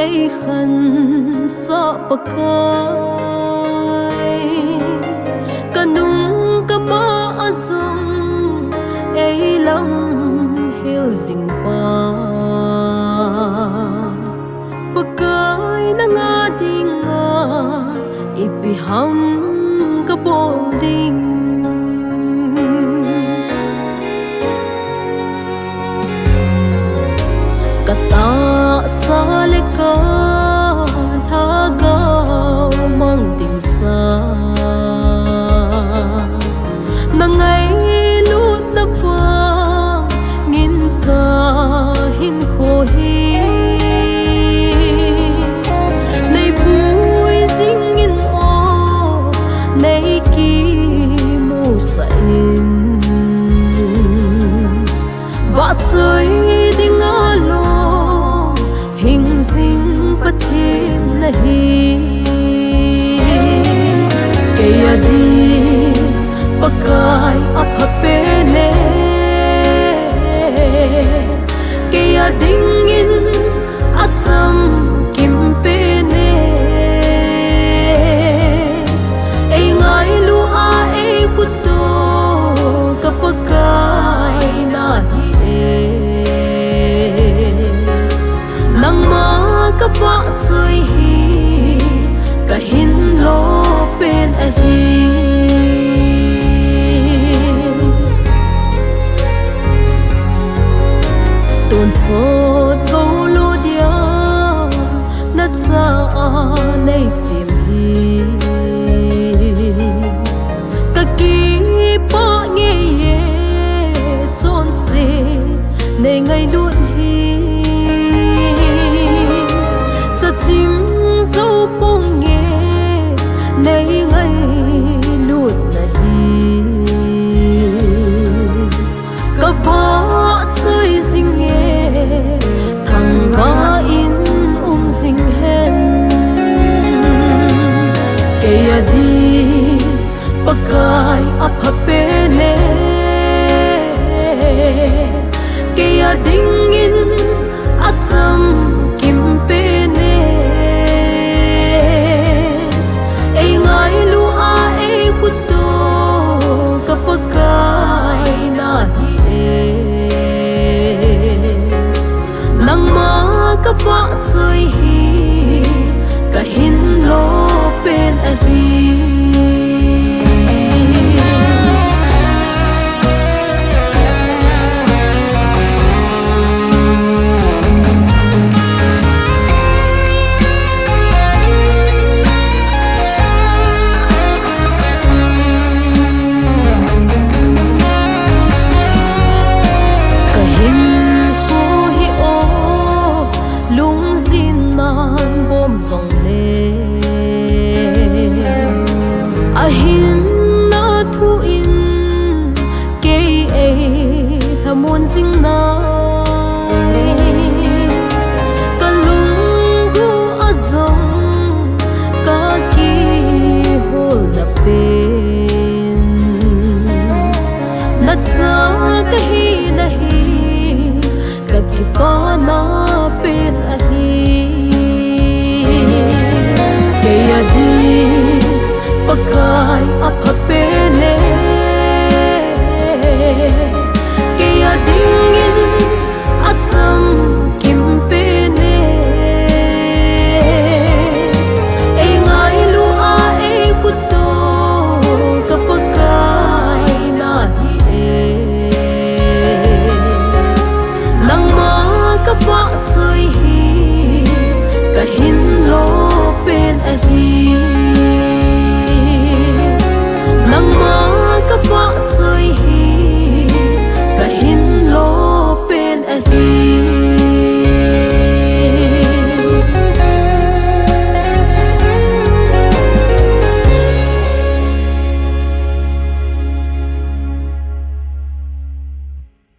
ai khăn sa pakai kanung kama azum ai lam hil jing pa pakai na nga dinga ipiham ka bolding kata salika hagaw mang dingsa nangai lut na pang ngin ka hin khohi nay bui singin o nay ki mu sa in bat soi ding alo hình dinh bất thiên nahi kaya di pakai apapene kaya dingin at sam kimpene ay ngay lua ay kuto kapagay nahi nang makapa soy hi kahin lo pen ahi ton sot go lo dia nat sa nay sim hi kaki pa nge ye son se nay ngay lut hi chim dấu bông nghe nay ngày luôn nahi cả vợ chơi dinh nghe thằng ba in dinh hen kaya di pakai apapene kaya dingin at sam kimpene ay ngay lua ay kuto kapagay nahi nang makapa soy hi kahin lo pen ahi ahin na thu in kay ay hamon sing nai kalunggu azong kaki hol na pen nat sa kahi nahi kakipa na pen ahi kaya di pakai apapene kaya dingin at sam